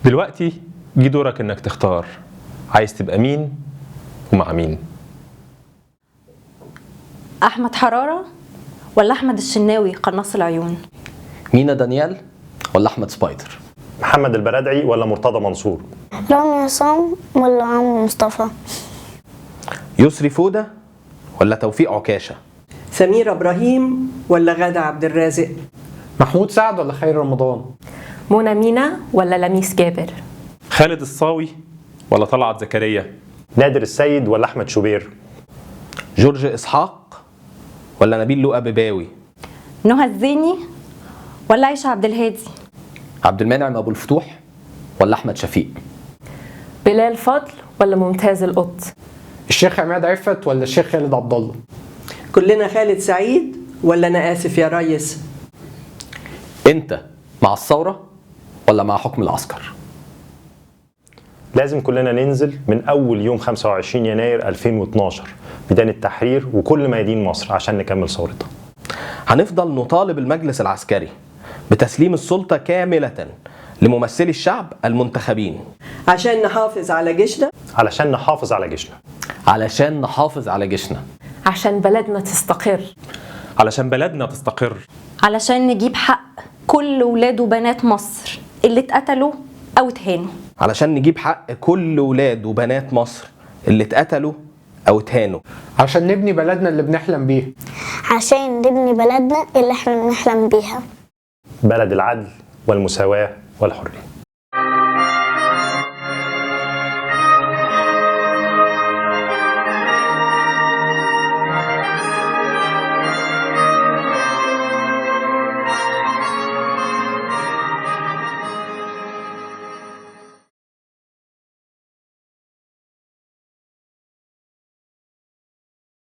دلوقتي جه دورك انك تختار عايز تبقى مين ومع مين. احمد حرارة ولا احمد الشناوي قناص العيون؟ مينا دانيال ولا احمد سبايدر؟ محمد البرادعي ولا مرتضى منصور؟ رامي عصام ولا عمرو مصطفى؟ يسري فودة ولا توفيق عكاشة؟ سميرة إبراهيم ولا غادة عبد الرازق؟ محمود سعد ولا خير رمضان؟ منى مينا ولا لميس جابر؟ خالد الصاوي ولا طلعت زكريا؟ نادر السيد ولا احمد شوبير؟ جورج إسحاق ولا نبيل لؤى بباوي؟ نهى الزيني ولا عيشة عبد الهادي؟ عبد المنعم أبو الفتوح ولا أحمد شفيق؟ بلال فضل ولا ممتاز القط؟ الشيخ عماد عفت ولا الشيخ خالد عبد الله؟ كلنا خالد سعيد ولا أنا آسف يا ريس؟ أنت مع الثورة ولا مع حكم العسكر؟ لازم كلنا ننزل من أول يوم 25 يناير 2012 ميدان التحرير وكل ميادين مصر عشان نكمل ثورتها. هنفضل نطالب المجلس العسكري بتسليم السلطة كاملة لممثلي الشعب المنتخبين عشان نحافظ على جيشنا، علشان نحافظ على جيشنا، علشان نحافظ على جيشنا، عشان بلدنا تستقر، علشان بلدنا تستقر، علشان نجيب حق كل ولاد وبنات مصر اللي اتقتلوا او اتهانوا، علشان نجيب حق كل ولاد وبنات مصر اللي اتقتلوا او اتهانوا، عشان نبني بلدنا اللي بنحلم بيها، عشان نبني بلدنا اللي احنا بنحلم بيها، بلد العدل والمساواة والحرية.